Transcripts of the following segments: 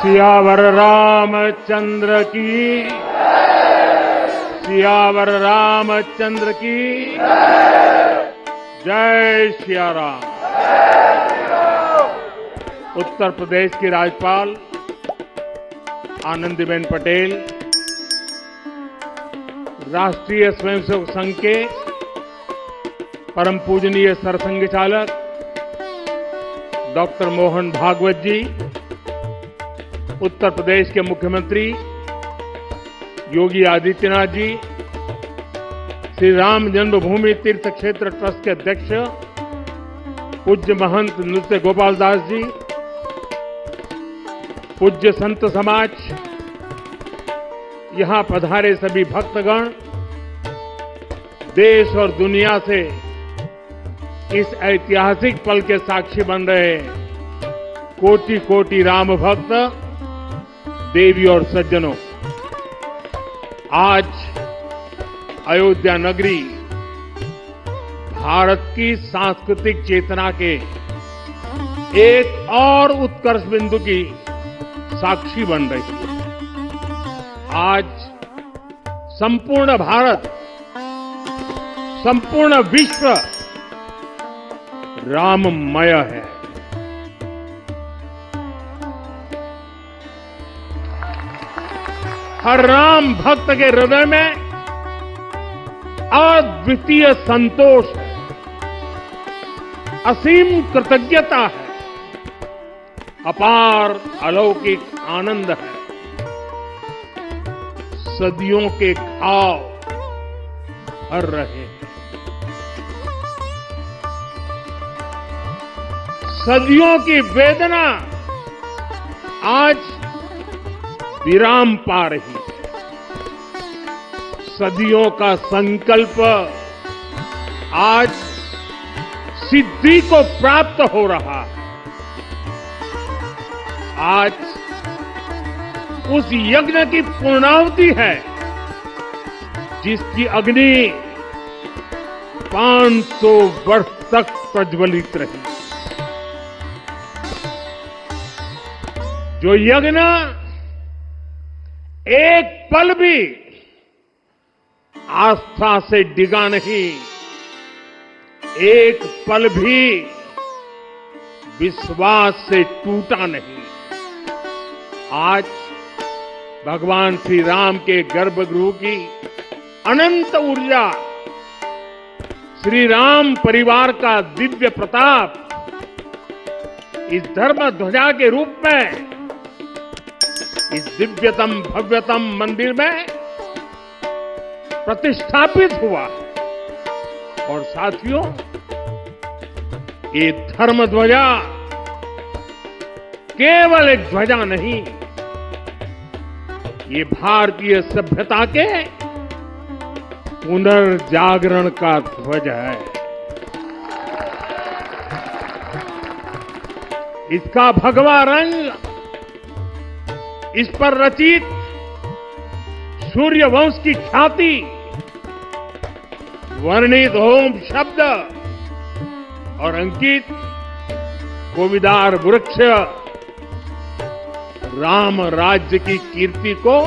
सियावर रामचंद्र की, सियावर रामचंद्र की जय सिया राम। उत्तर प्रदेश की राज्यपाल आनंदीबेन पटेल, राष्ट्रीय स्वयंसेवक संघ के परम पूजनीय सरसंघ चालक डॉक्टर मोहन भागवत जी, उत्तर प्रदेश के मुख्यमंत्री योगी आदित्यनाथ जी, श्री राम जन्मभूमि तीर्थ क्षेत्र ट्रस्ट के अध्यक्ष पूज्य महंत नृत्य गोपाल दास जी, पूज्य संत समाज, यहां पधारे सभी भक्तगण, देश और दुनिया से इस ऐतिहासिक पल के साक्षी बन रहे कोटि कोटि राम भक्त देवी और सज्जनों, आज अयोध्या नगरी भारत की सांस्कृतिक चेतना के एक और उत्कर्ष बिंदु की साक्षी बन रही है। आज संपूर्ण भारत, संपूर्ण विश्व राममय है। हर राम भक्त के हृदय में अद्वितीय संतोष है, असीम कृतज्ञता है, अपार अलौकिक आनंद है। सदियों के घाव भर रहे हैं, सदियों की वेदना आज विराम पा रही है, सदियों का संकल्प आज सिद्धि को प्राप्त हो रहा है। आज उस यज्ञ की पूर्णाहुति है जिसकी अग्नि 500 वर्ष तक प्रज्वलित रही, जो यज्ञ एक पल भी आस्था से डिगा नहीं, एक पल भी विश्वास से टूटा नहीं। आज भगवान श्री राम के गर्भगृह की अनंत ऊर्जा, श्री राम परिवार का दिव्य प्रताप इस धर्म ध्वजा के रूप में इस दिव्यतम भव्यतम मंदिर में प्रतिष्ठापित हुआ। और साथियों, ये धर्म ध्वजा केवल एक ध्वजा नहीं, ये भारतीय सभ्यता के पुनर्जागरण का ध्वज है। इसका भगवा रंग, इस पर रचित सूर्य वंश की ख्याति, वर्णित ओम शब्द और अंकित कोविदार वृक्ष राम राज्य की कीर्ति को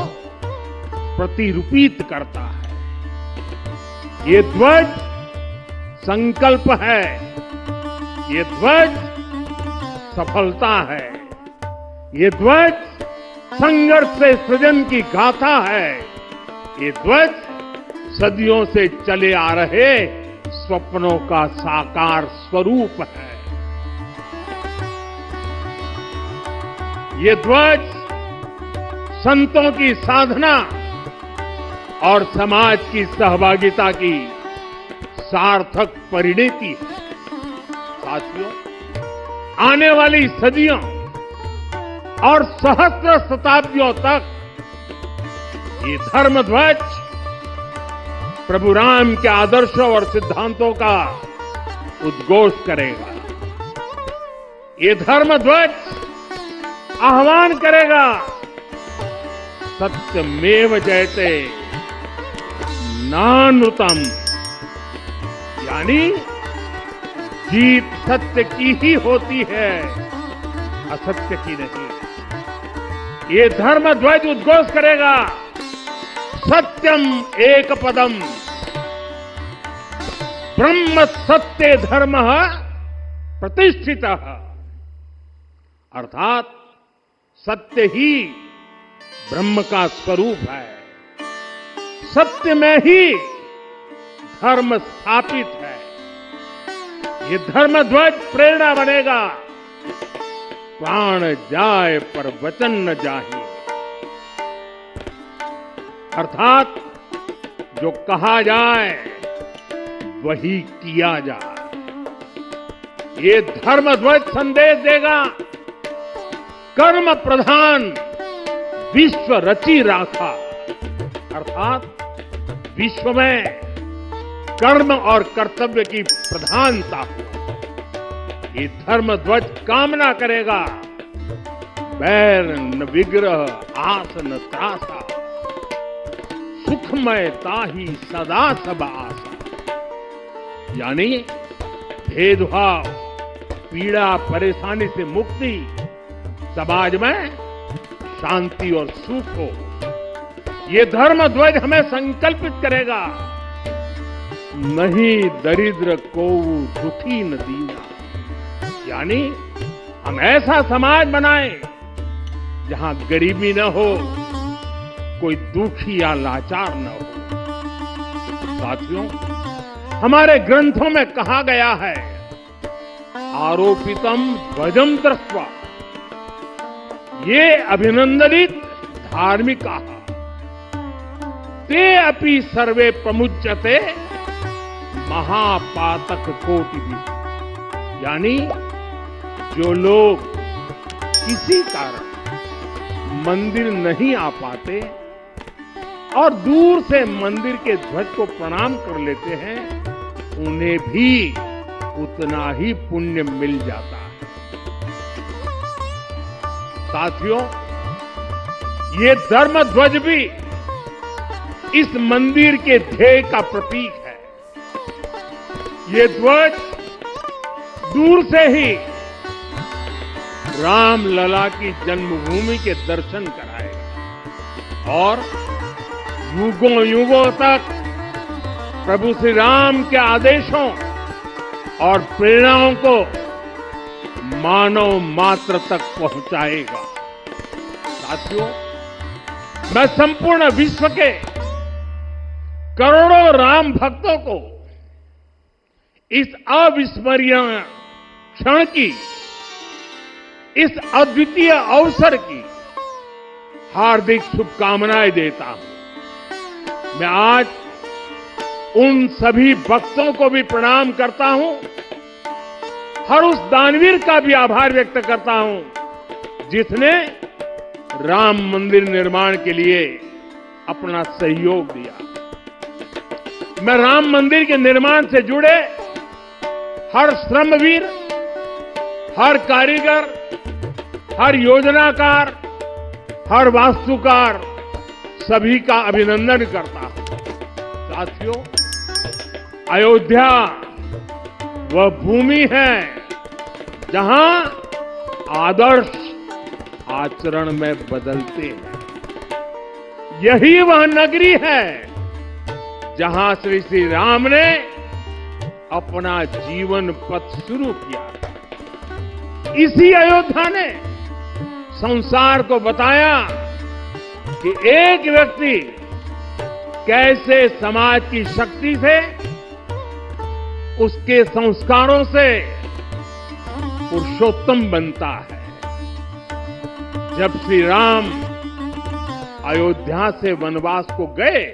प्रतिरूपित करता है। ये ध्वज संकल्प है, ये ध्वज सफलता है, ये ध्वज संघर्ष से सृजन की गाथा है, ये ध्वज सदियों से चले आ रहे स्वप्नों का साकार स्वरूप है। ये ध्वज संतों की साधना और समाज की सहभागिता की सार्थक परिणति है। साथियों, आने वाली सदियों और सहस्त्र शताब्दियों तक ये धर्म ध्वज प्रभु राम के आदर्शों और सिद्धांतों का उद्घोष करेगा। ये धर्म ध्वज आह्वान करेगा, सत्यमेव जयते नानृतम, यानी जीत सत्य की ही होती है, असत्य की नहीं। ये धर्म ध्वज उद्घोष करेगा, सत्यम एक पदम, ब्रह्म सत्य धर्म प्रतिष्ठित, अर्थात सत्य ही ब्रह्म का स्वरूप है, सत्य में ही धर्म स्थापित है। ये धर्म ध्वज प्रेरणा बनेगा, प्राण जाए पर वचन न जाहि, अर्थात जो कहा जाए वही किया जाए। ये धर्म ध्वज संदेश देगा, कर्म प्रधान विश्व रची राखा, अर्थात विश्व में कर्म और कर्तव्य की प्रधानता हो। ये धर्म ध्वज कामना करेगा, बैर न विग्रह आस न त्रासा, सुखमय ताही सदा सब आशा, यानी भेदभाव, पीड़ा परेशानी से मुक्ति, समाज में शांति और सुख हो। ये धर्म ध्वज हमें संकल्पित करेगा, नहीं दरिद्र को दुखी न दीना, यानी हम ऐसा समाज बनाएं जहां गरीबी न हो, कोई दुखी या लाचार न हो। साथियों, हमारे ग्रंथों में कहा गया है, आरोपितम ध्वजम दृष्ट्वा, ये अभिनंदनित धार्मिका ते अपि सर्वे प्रमुच्यते महापातक कोटि भी, यानी जो लोग किसी कारण मंदिर नहीं आ पाते और दूर से मंदिर के ध्वज को प्रणाम कर लेते हैं, उन्हें भी उतना ही पुण्य मिल जाता है। साथियों, ये धर्म ध्वज भी इस मंदिर के ध्येय का प्रतीक है। ये ध्वज दूर से ही राम लला की जन्मभूमि के दर्शन कराएगा और युगों युगों तक प्रभु श्री राम के आदेशों और प्रेरणाओं को मानव मात्र तक पहुंचाएगा। साथियों, मैं संपूर्ण विश्व के करोड़ों राम भक्तों को इस अविस्मरणीय क्षण की, इस अद्वितीय अवसर की हार्दिक शुभकामनाएं देता हूं। मैं आज उन सभी भक्तों को भी प्रणाम करता हूं, हर उस दानवीर का भी आभार व्यक्त करता हूं जिसने राम मंदिर निर्माण के लिए अपना सहयोग दिया। मैं राम मंदिर के निर्माण से जुड़े हर श्रमवीर, हर कारीगर, हर योजनाकार, हर वास्तुकार, सभी का अभिनंदन करता हूं। साथियों, अयोध्या वह भूमि है जहां आदर्श आचरण में बदलते हैं। यही वह नगरी है जहां श्री राम ने अपना जीवन पथ शुरू किया था। इसी अयोध्या ने संसार को बताया कि एक व्यक्ति कैसे समाज की शक्ति से, उसके संस्कारों से पुरुषोत्तम बनता है। जब श्री राम अयोध्या से वनवास को गए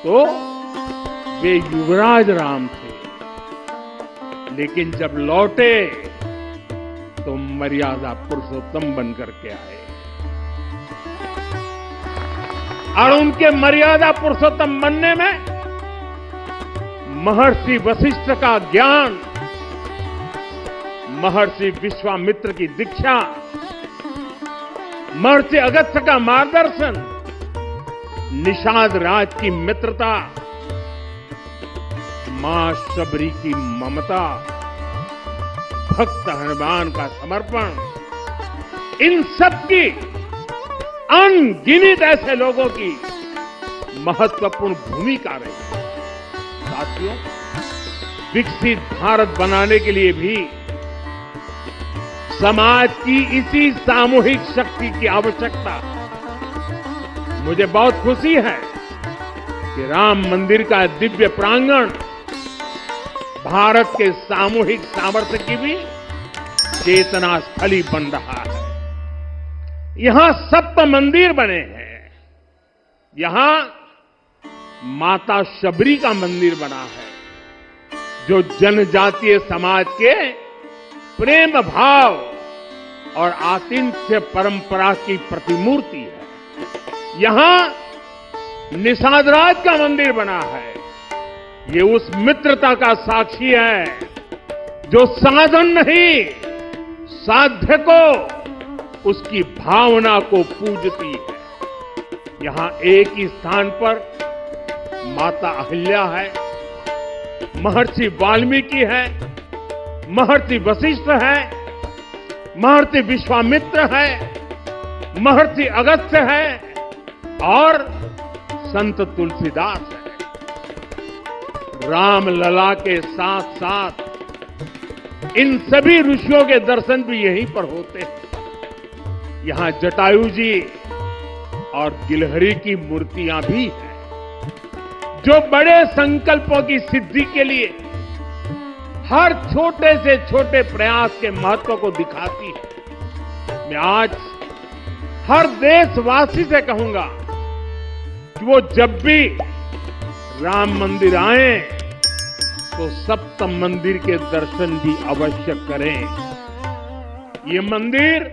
तो वे युवराज राम थे, लेकिन जब लौटे तो मर्यादा पुरुषोत्तम बनकर के आए और उनके मर्यादा पुरुषोत्तम बनने में महर्षि वशिष्ठ का ज्ञान, महर्षि विश्वामित्र की दीक्षा, महर्षि अगस्त्य का मार्गदर्शन, निषाद राज की मित्रता, मां शबरी की ममता, भक्त हनुमान का समर्पण, इन सब की अनगिनत ऐसे लोगों की महत्वपूर्ण भूमिका रही है। साथियों, विकसित भारत बनाने के लिए भी समाज की इसी सामूहिक शक्ति की आवश्यकता। मुझे बहुत खुशी है कि राम मंदिर का दिव्य प्रांगण भारत के सामूहिक सामर्थ्य की भी चेतना स्थली बन रहा है। यहां सप्त मंदिर बने हैं। यहां माता शबरी का मंदिर बना है, जो जनजातीय समाज के प्रेम भाव और आतिथ्य परंपरा की प्रतिमूर्ति है। यहां निषादराज का मंदिर बना है। ये उस मित्रता का साक्षी है जो साधन नहीं, साध्य को, उसकी भावना को पूजती है। यहां एक ही स्थान पर माता अहिल्या है, महर्षि वाल्मीकि है, महर्षि वशिष्ठ है, महर्षि विश्वामित्र है, महर्षि अगस्त्य है और संत तुलसीदास है। राम लला के साथ साथ इन सभी ऋषियों के दर्शन भी यहीं पर होते हैं। यहां जटायु जी और गिलहरी की मूर्तियां भी हैं, जो बड़े संकल्पों की सिद्धि के लिए हर छोटे से छोटे प्रयास के महत्व को दिखाती है। मैं आज हर देशवासी से कहूंगा कि वो जब भी राम मंदिर आए तो सप्त मंदिर के दर्शन भी अवश्य करें। ये मंदिर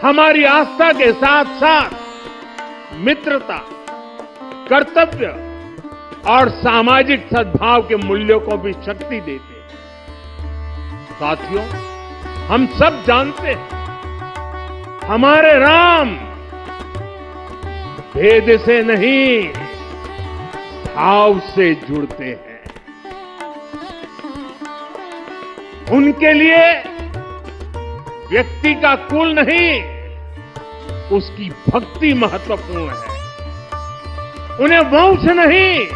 हमारी आस्था के साथ साथ मित्रता, कर्तव्य और सामाजिक सद्भाव के मूल्यों को भी शक्ति देते हैं। साथियों, हम सब जानते हैं हमारे राम भेद से नहीं, भाव से जुड़ते हैं। उनके लिए व्यक्ति का कुल नहीं, उसकी भक्ति महत्वपूर्ण है। उन्हें वंश नहीं,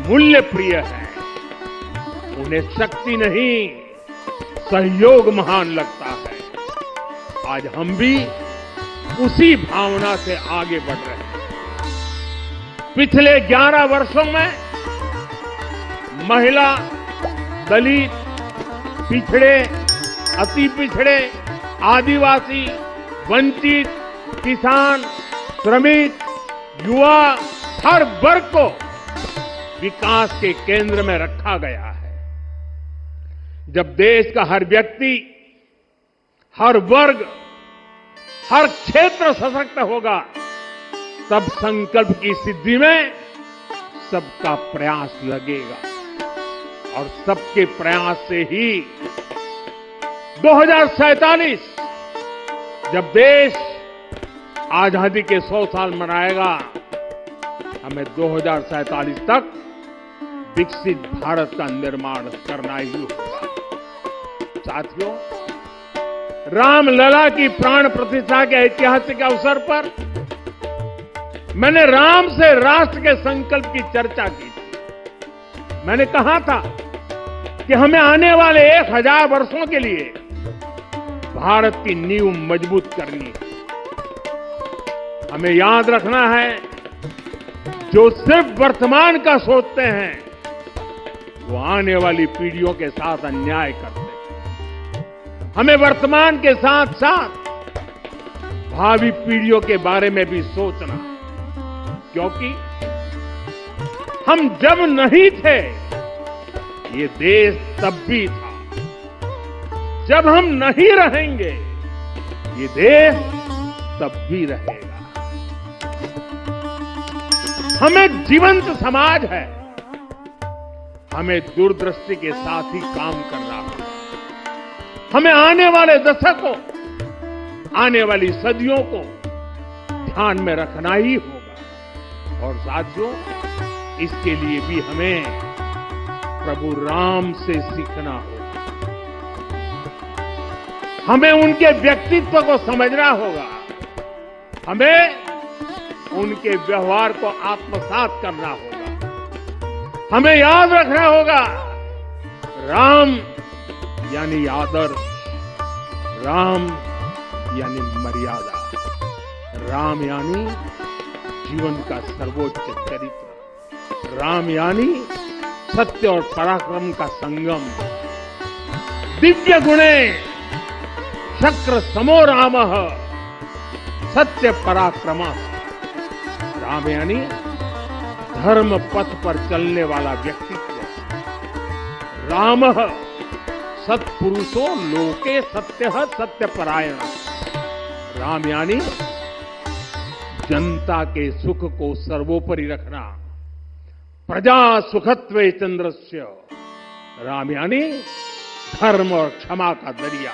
मूल्य प्रिय है। उन्हें शक्ति नहीं, सहयोग महान लगता है। आज हम भी उसी भावना से आगे बढ़ रहे हैं। पिछले 11 वर्षों में महिला, दलित, पिछड़े, अति पिछड़े, आदिवासी, वंचित, किसान, श्रमिक, युवा, हर वर्ग को विकास के केंद्र में रखा गया है। जब देश का हर व्यक्ति, हर वर्ग, हर क्षेत्र सशक्त होगा, तब संकल्प की सिद्धि में सबका प्रयास लगेगा और सबके प्रयास से ही 2047 जब देश आजादी के 100 साल मनाएगा, हमें 2047 तक विकसित भारत का निर्माण करना ही होगा। साथियों, रामलला की प्राण प्रतिष्ठा के ऐतिहासिक अवसर पर मैंने राम से राष्ट्र के संकल्प की चर्चा की थी। मैंने कहा था कि हमें आने वाले 1000 वर्षों के लिए भारत की नींव मजबूत करनी है। हमें याद रखना है, जो सिर्फ वर्तमान का सोचते हैं वो आने वाली पीढ़ियों के साथ अन्याय करते हैं। हमें वर्तमान के साथ साथ भावी पीढ़ियों के बारे में भी सोचना, क्योंकि हम जब नहीं थे ये देश तब भी था, जब हम नहीं रहेंगे ये देश तब भी रहेगा। हमें जीवंत समाज है, हमें दूरदृष्टि के साथ ही काम करना होगा। हमें आने वाले दशकों, आने वाली सदियों को ध्यान में रखना ही होगा। और साथियों, इसके लिए भी हमें प्रभु राम से सीखना होगा। हमें उनके व्यक्तित्व को समझना होगा। हमें उनके व्यवहार को आत्मसात करना होगा। हमें याद रखना होगा, राम यानी आदर्श, राम यानी मर्यादा, राम यानी जीवन का सर्वोच्च चरित्र, राम यानी सत्य और पराक्रम का संगम। दिव्य गुणे शक्र समो रामः सत्य पराक्रम। राम यानी धर्म पथ पर चलने वाला व्यक्तित्व। रामः सत्पुरुषो लोके सत्यः सत्यपरायण। राम यानी जनता के सुख को सर्वोपरि रखना। प्रजा सुखत्वे चंद्रस्य। राम यानी धर्म और क्षमा का दरिया।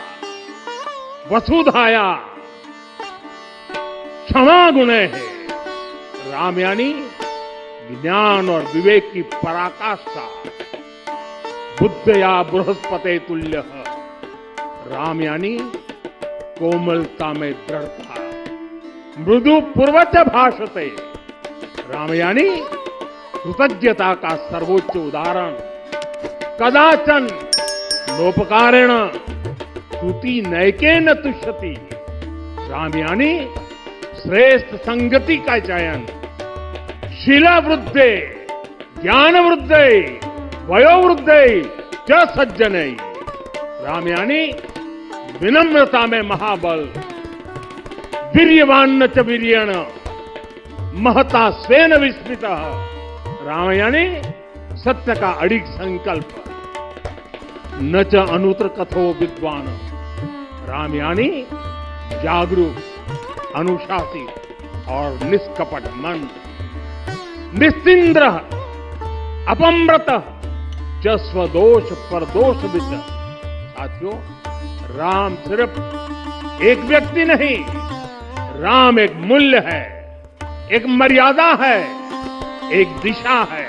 वसुधाया क्षमा गुणे है। राम यानी ज्ञान और विवेक की पराकाष्ठा। बुद्धया बृहस्पते तुल्य। राम यानी कोमलता में दृढ़ता। मृदु पूर्वज भाषते। राम यानी कृतज्ञता का सर्वोच्च उदाहरण। कदाचन नोपकारेण स्तुति नैकेन तुष्यति। राम यानी श्रेष्ठ संगति का चयन। शीला वृद्धे ज्ञान वृद्धे वयोवृद्धे च सज्जने। राम यानी विनम्रता में महाबल। वीर्यवान च वीर्येण महता स्वेन विस्मितः। राम यानी सत्य का अडिग संकल्प। न च अनुत्र कथो विद्वान। राम यानी जागरूक, अनुशासित और निष्कपट मन। निस्तिंद्र अपम्रत च स्वदोष परदोष विच। साथियों, राम सिर्फ एक व्यक्ति नहीं, राम एक मूल्य है, एक मर्यादा है, एक दिशा है।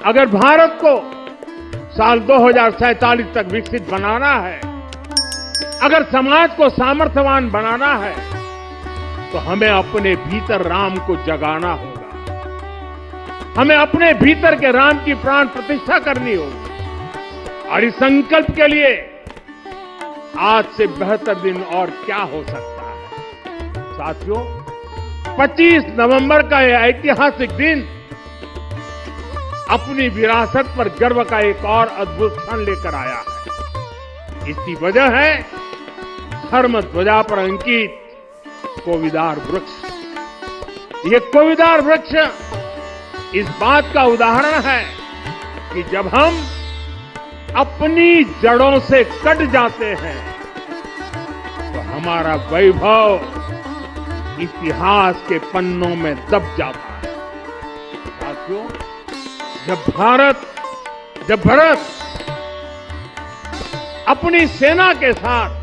अगर भारत को साल 2047 तक विकसित बनाना है, अगर समाज को सामर्थ्यवान बनाना है, तो हमें अपने भीतर राम को जगाना होगा। हमें अपने भीतर के राम की प्राण प्रतिष्ठा करनी होगी। और इस संकल्प के लिए आज से बेहतर दिन और क्या हो सकता है। साथियों, 25 नवंबर का यह ऐतिहासिक दिन अपनी विरासत पर गर्व का एक और अद्भुत क्षण लेकर आया है। इसकी वजह है धर्म ध्वजा पर अंकित कोविदार वृक्ष। ये कोविदार वृक्ष इस बात का उदाहरण है कि जब हम अपनी जड़ों से कट जाते हैं तो हमारा वैभव इतिहास के पन्नों में दब जाता है। साथियों, जब भरत अपनी सेना के साथ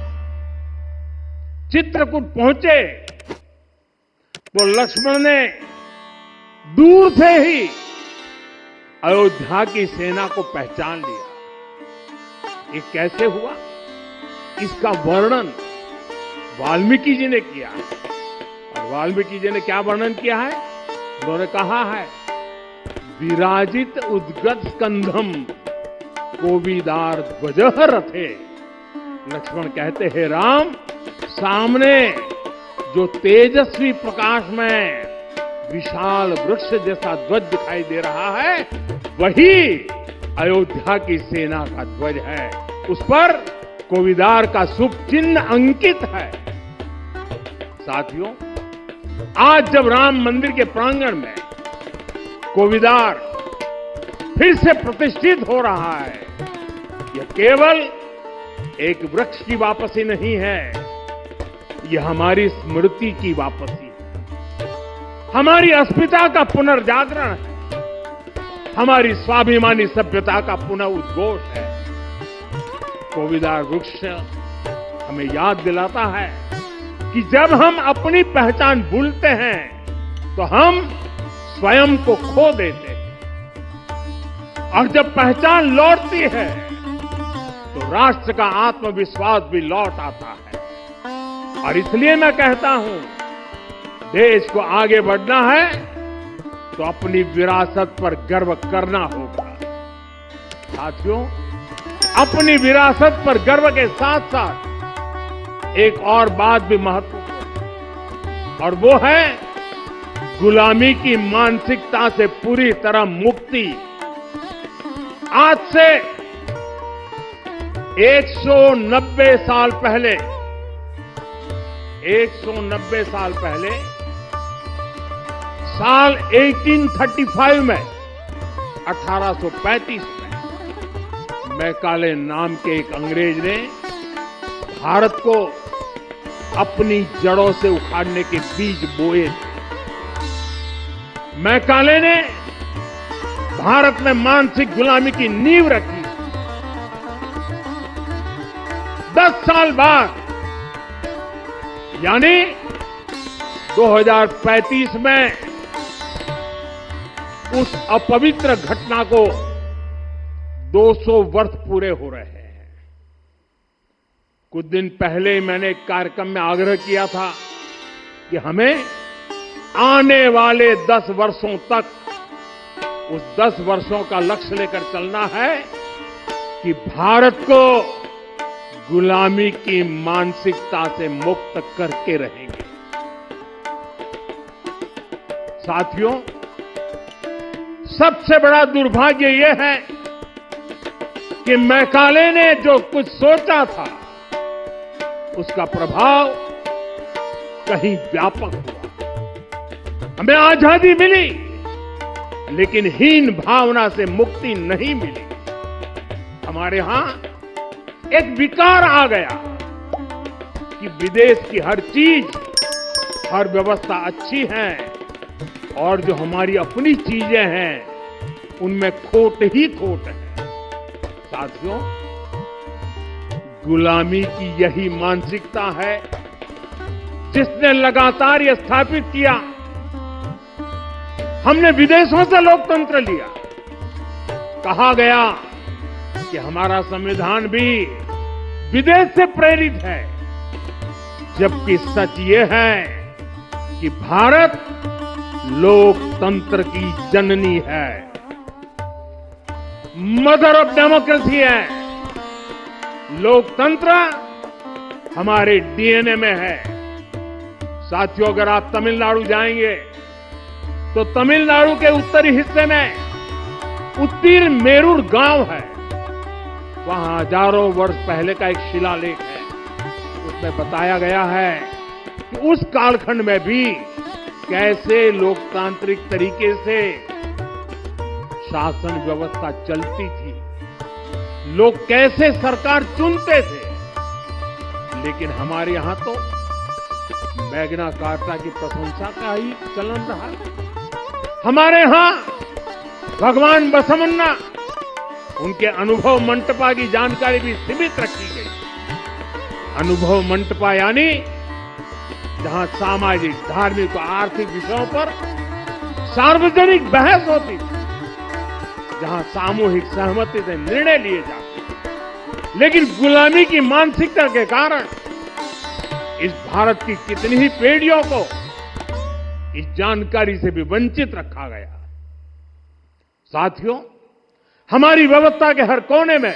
चित्रकूट पहुंचे तो लक्ष्मण ने दूर से ही अयोध्या की सेना को पहचान लिया। ये कैसे हुआ, इसका वर्णन वाल्मीकि जी ने किया है। और वाल्मीकि जी ने क्या वर्णन किया है? उन्होंने कहा है, विराजित उद्गत स्कंधम कोविदार ध्वजः रथे। लक्ष्मण कहते हैं, राम, सामने जो तेजस्वी प्रकाश में विशाल वृक्ष जैसा ध्वज दिखाई दे रहा है, वही अयोध्या की सेना का ध्वज है। उस पर कोविदार का शुभ चिन्ह अंकित है। साथियों, आज जब राम मंदिर के प्रांगण में कोविदार फिर से प्रतिष्ठित हो रहा है, यह केवल एक वृक्ष की वापसी नहीं है, यह हमारी स्मृति की वापसी है, हमारी अस्मिता का पुनर्जागरण है, हमारी स्वाभिमानी सभ्यता का पुनः उद्घोष है। कोविदार वृक्ष हमें याद दिलाता है कि जब हम अपनी पहचान भूलते हैं तो हम स्वयं को खो देते हैं, और जब पहचान लौटती है तो राष्ट्र का आत्मविश्वास भी लौट आता है। और इसलिए मैं कहता हूं, देश को आगे बढ़ना है तो अपनी विरासत पर गर्व करना होगा। साथियों, अपनी विरासत पर गर्व के साथ साथ एक और बात भी महत्वपूर्ण है, और वो है गुलामी की मानसिकता से पूरी तरह मुक्ति। आज से 190 साल पहले 190 साल पहले साल 1835 में 1835 में मैकाले नाम के एक अंग्रेज ने भारत को अपनी जड़ों से उखाड़ने के बीज बोए थे। मैकाले ने भारत में मानसिक गुलामी की नींव रखी। 10 साल बाद यानी 2035 में उस अपवित्र घटना को 200 वर्ष पूरे हो रहे हैं। कुछ दिन पहले ही मैंने एक कार्यक्रम में आग्रह किया था कि हमें आने वाले 10 वर्षों तक उस 10 वर्षों का लक्ष्य लेकर चलना है कि भारत को गुलामी की मानसिकता से मुक्त करके रहेंगे। साथियों, सबसे बड़ा दुर्भाग्य यह है कि मैकाले ने जो कुछ सोचा था उसका प्रभाव कहीं व्यापक हुआ। हमें आजादी मिली लेकिन हीन भावना से मुक्ति नहीं मिली। हमारे यहां एक विकार आ गया कि विदेश की हर चीज, हर व्यवस्था अच्छी है और जो हमारी अपनी चीजें हैं उनमें खोट ही खोट है। साथियों, गुलामी की यही मानसिकता है जिसने लगातार यह स्थापित किया। हमने विदेशों से लोकतंत्र लिया। कहा गया कि हमारा संविधान भी विदेश से प्रेरित है, जबकि सच ये है कि भारत लोकतंत्र की जननी है, मदर ऑफ डेमोक्रेसी है। लोकतंत्र हमारे डीएनए में है। साथियों, अगर आप तमिलनाडु जाएंगे तो तमिलनाडु के उत्तरी हिस्से में उत्तीर मेरूर गांव है। वहां हजारों वर्ष पहले का एक शिलालेख है। उसमें बताया गया है कि उस कालखंड में भी कैसे लोकतांत्रिक तरीके से शासन व्यवस्था चलती थी, लोग कैसे सरकार चुनते थे। लेकिन हमारे यहां तो मैग्ना कार्टा की प्रशंसा का ही चलन रहा। हमारे यहां भगवान बसवन्ना, उनके अनुभव मंटपा की जानकारी भी सीमित रखी गई। अनुभव मंटपा यानी जहां सामाजिक, धार्मिक और आर्थिक विषयों पर सार्वजनिक बहस होती थी, जहां सामूहिक सहमति से निर्णय लिए जाते। लेकिन गुलामी की मानसिकता के कारण इस भारत की कितनी ही पीढ़ियों को इस जानकारी से भी वंचित रखा गया। साथियों, हमारी व्यवस्था के हर कोने में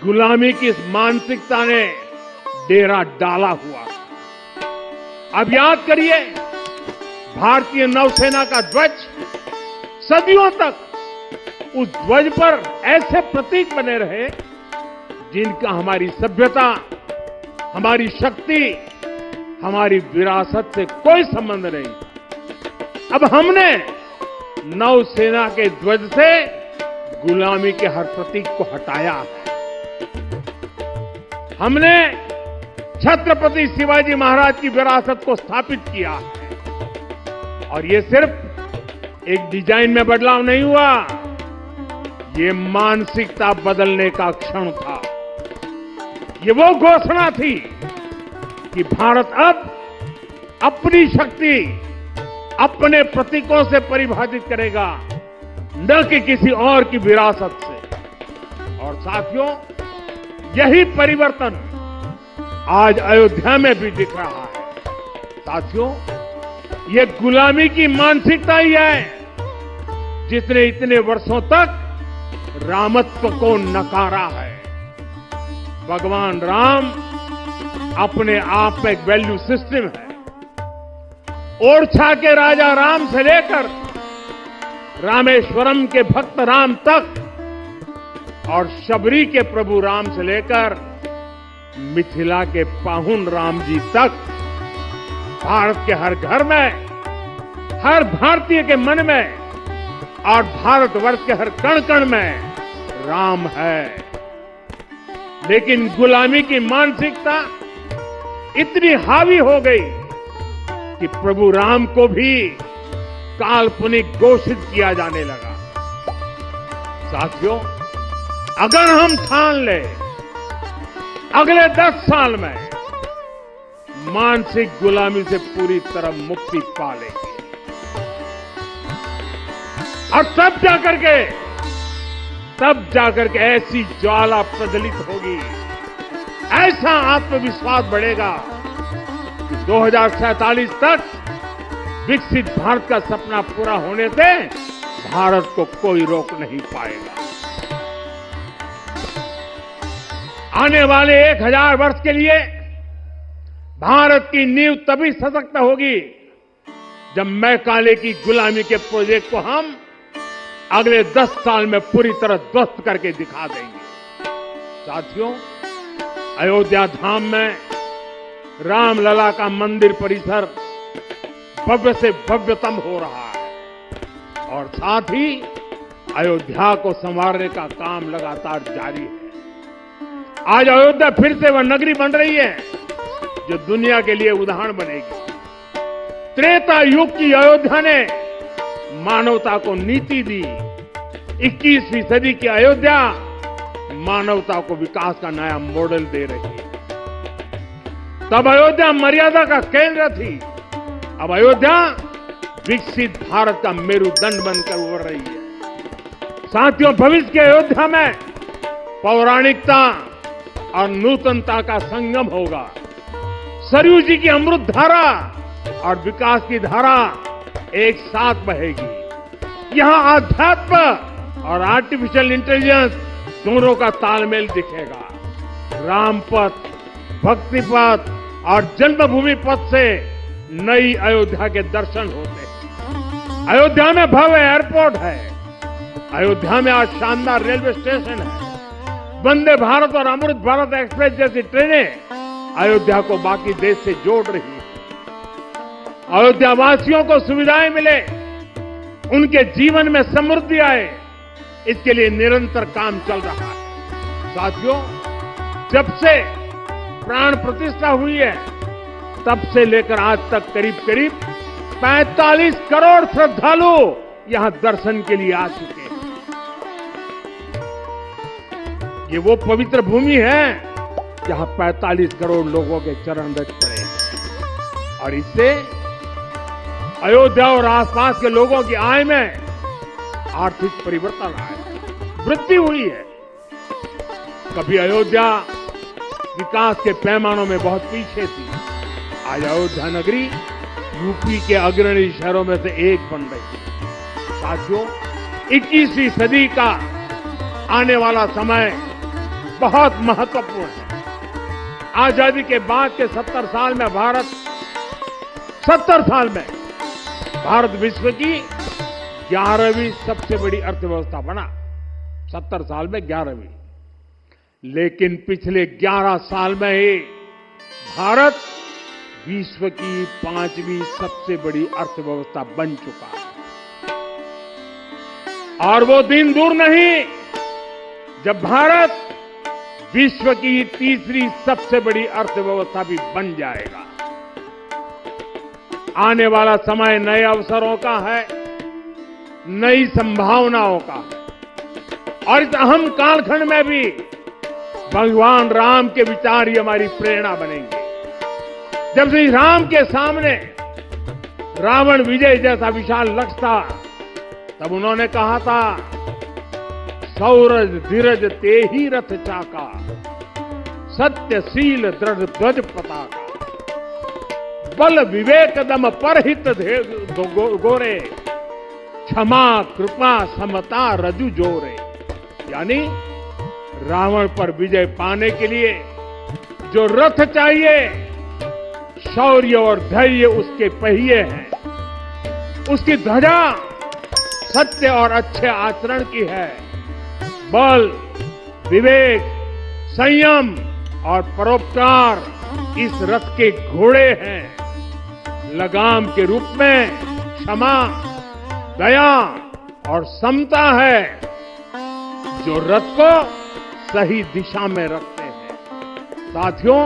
गुलामी की इस मानसिकता ने डेरा डाला हुआ। अब याद करिए, भारतीय नौसेना का ध्वज सदियों तक उस ध्वज पर ऐसे प्रतीक बने रहे जिनका हमारी सभ्यता, हमारी शक्ति, हमारी विरासत से कोई संबंध नहीं। अब हमने नौसेना के ध्वज से गुलामी के हर प्रतीक को हटाया है। हमने छत्रपति शिवाजी महाराज की विरासत को स्थापित किया है। और ये सिर्फ एक डिजाइन में बदलाव नहीं हुआ, ये मानसिकता बदलने का क्षण था। ये वो घोषणा थी कि भारत अब अपनी शक्ति अपने प्रतीकों से परिभाषित करेगा, न कि किसी और की विरासत से। और साथियों, यही परिवर्तन आज अयोध्या में भी दिख रहा है। साथियों, ये गुलामी की मानसिकता ही है जिसने इतने वर्षों तक रामत्व को नकारा है। भगवान राम अपने आप में एक वैल्यू सिस्टम है। ओरछा के राजा राम से लेकर रामेश्वरम के भक्त राम तक और शबरी के प्रभु राम से लेकर मिथिला के पाहुन राम जी तक भारत के हर घर में, हर भारतीय के मन में और भारतवर्ष के हर कण कण में राम है। लेकिन गुलामी की मानसिकता इतनी हावी हो गई कि प्रभु राम को भी काल्पनिक घोषित किया जाने लगा। साथियों, अगर हम ठान ले अगले 10 साल में मानसिक गुलामी से पूरी तरह मुक्ति पा लेंगे और तब जाकर के ऐसी ज्वाला प्रज्वलित होगी, ऐसा आत्मविश्वास बढ़ेगा कि 2047 तक विकसित भारत का सपना पूरा होने से भारत को कोई रोक नहीं पाएगा। आने वाले 1000 वर्ष के लिए भारत की नींव तभी सशक्त होगी जब मैकाले की गुलामी के प्रोजेक्ट को हम अगले 10 साल में पूरी तरह ध्वस्त करके दिखा देंगे। साथियों, अयोध्या धाम में रामलला का मंदिर परिसर भव्य से भव्यतम हो रहा है और साथ ही अयोध्या को संवारने का काम लगातार जारी है। आज अयोध्या फिर से वह नगरी बन रही है जो दुनिया के लिए उदाहरण बनेगी। त्रेता युग की अयोध्या ने मानवता को नीति दी। 21वीं सदी की अयोध्या मानवता को विकास का नया मॉडल दे रही है। तब अयोध्या मर्यादा का केंद्र थी, अब अयोध्या विकसित भारत का मेरुदंड बनकर उभर रही है। साथियों, भविष्य की अयोध्या में पौराणिकता और नूतनता का संगम होगा। सरयू जी की अमृत धारा और विकास की धारा एक साथ बहेगी। यहां आध्यात्म और आर्टिफिशियल इंटेलिजेंस दोनों का तालमेल दिखेगा। राम पथ, भक्ति पथ और जन्मभूमि पथ से नई अयोध्या के दर्शन होते हैं। अयोध्या में भव्य एयरपोर्ट है। अयोध्या में आज शानदार रेलवे स्टेशन है। वंदे भारत और अमृत भारत एक्सप्रेस जैसी ट्रेनें अयोध्या को बाकी देश से जोड़ रही है। अयोध्या वासियों को सुविधाएं मिले, उनके जीवन में समृद्धि आए, इसके लिए निरंतर काम चल रहा है। साथियों, जब से प्राण प्रतिष्ठा हुई है तब से लेकर आज तक करीब 45 करोड़ श्रद्धालु यहां दर्शन के लिए आ चुके हैं। ये वो पवित्र भूमि है जहां 45 करोड़ लोगों के चरण रच पड़े हैं और इससे अयोध्या और आसपास के लोगों की आय में आर्थिक परिवर्तन आया, वृद्धि हुई है। कभी अयोध्या विकास के पैमानों में बहुत पीछे थी, आज अयोध्या नगरी यूपी के अग्रणी शहरों में से एक बन रही है। साथियों, 21वीं सदी का आने वाला समय बहुत महत्वपूर्ण है। आजादी के बाद के 70 साल में भारत विश्व की 11वीं सबसे बड़ी अर्थव्यवस्था बना। 70 साल में 11वीं। लेकिन पिछले 11 साल में ही भारत विश्व की 5वीं सबसे बड़ी अर्थव्यवस्था बन चुका है। और वो दिन दूर नहीं जब भारत विश्व की 3री सबसे बड़ी अर्थव्यवस्था भी बन जाएगा। आने वाला समय नए अवसरों का है, नई संभावनाओं का है और इस अहम कालखंड में भी भगवान राम के विचार ही हमारी प्रेरणा बनेंगे। जब श्री राम के सामने रावण विजय जैसा विशाल लक्ष्य था, तब उन्होंने कहा था, सौरज धीरज ते ही रथ चाका, सत्यशील दृढ़ ध्वज पताका। बल विवेक दम परहित गोरे, क्षमा कृपा समता रजु जोरे। यानी रावण पर विजय पाने के लिए जो रथ चाहिए, शौर्य और धैर्य उसके पहिए हैं, उसकी ध्वजा सत्य और अच्छे आचरण की है, बल विवेक संयम और परोपकार इस रथ के घोड़े हैं। लगाम के रूप में क्षमा दया और समता है जो रथ को सही दिशा में रखते हैं। साथियों,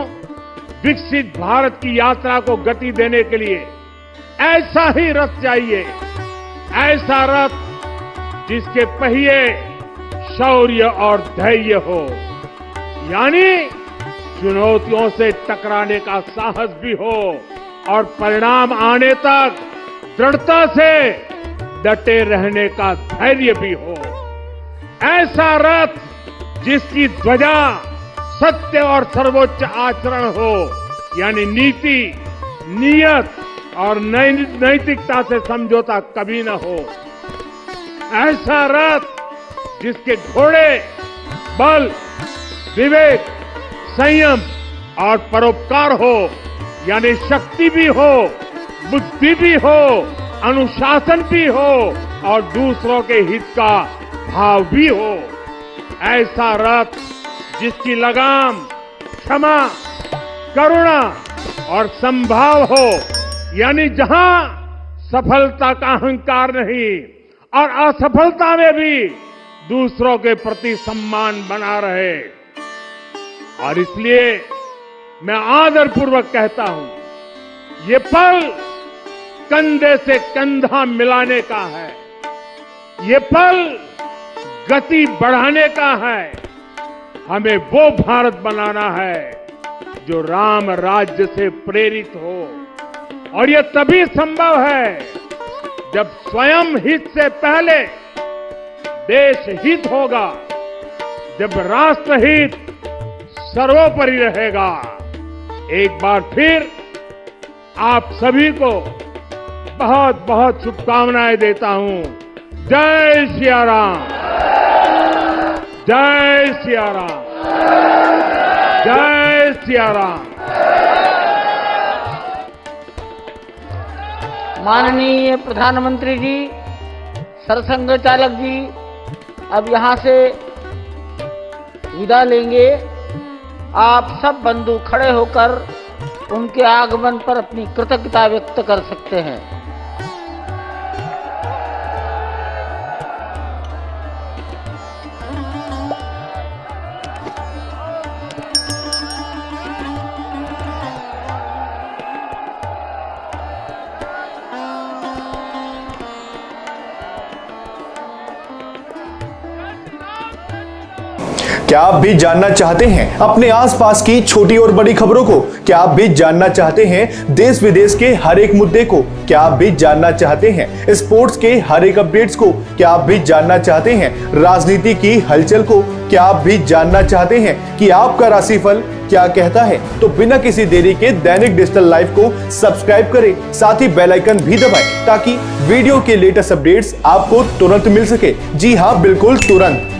विकसित भारत की यात्रा को गति देने के लिए ऐसा ही रथ चाहिए, ऐसा रथ जिसके पहिए शौर्य और धैर्य हो, यानी चुनौतियों से टकराने का साहस भी हो और परिणाम आने तक दृढ़ता से डटे रहने का धैर्य भी हो। ऐसा रथ जिसकी ध्वजा सत्य और सर्वोच्च आचरण हो, यानी नीति नियत और नैतिकता से समझौता कभी न हो। ऐसा रथ जिसके घोड़े बल विवेक संयम और परोपकार हो, यानी शक्ति भी हो बुद्धि भी हो अनुशासन भी हो और दूसरों के हित का भाव भी हो। ऐसा रथ जिसकी लगाम क्षमा करुणा और संभाव हो, यानी जहां सफलता का अहंकार नहीं और असफलता में भी दूसरों के प्रति सम्मान बना रहे। और इसलिए मैं आदरपूर्वक कहता हूं, ये पल कंधे से कंधा मिलाने का है, ये पल गति बढ़ाने का है। हमें वो भारत बनाना है जो राम राज्य से प्रेरित हो, और ये तभी संभव है जब स्वयं हित से पहले देश हित होगा, जब राष्ट्र हित सर्वोपरि रहेगा। एक बार फिर आप सभी को बहुत बहुत शुभकामनाएं देता हूं। जय सिया राम, जय सिया राम, जय सिया राम। माननीय प्रधानमंत्री जी, सरसंघ चालक जी अब यहां से विदा लेंगे। आप सब बंधु खड़े होकर उनके आगमन पर अपनी कृतज्ञता व्यक्त कर सकते हैं। क्या आप भी जानना चाहते हैं अपने आसपास की छोटी और बड़ी खबरों को? क्या आप भी जानना चाहते हैं देश विदेश के हर एक मुद्दे को? क्या आप भी जानना चाहते हैं स्पोर्ट्स के हर एक अपडेट्स को? क्या आप भी जानना चाहते हैं राजनीति की हलचल को? क्या आप भी जानना चाहते हैं कि आपका राशिफल क्या कहता है? तो बिना किसी देरी के दैनिक डिजिटल लाइव को सब्सक्राइब करें, साथ ही बेल आइकन भी दबाएं ताकि वीडियो के लेटेस्ट अपडेट्स आपको तुरंत मिल सके। जी हाँ, बिल्कुल तुरंत।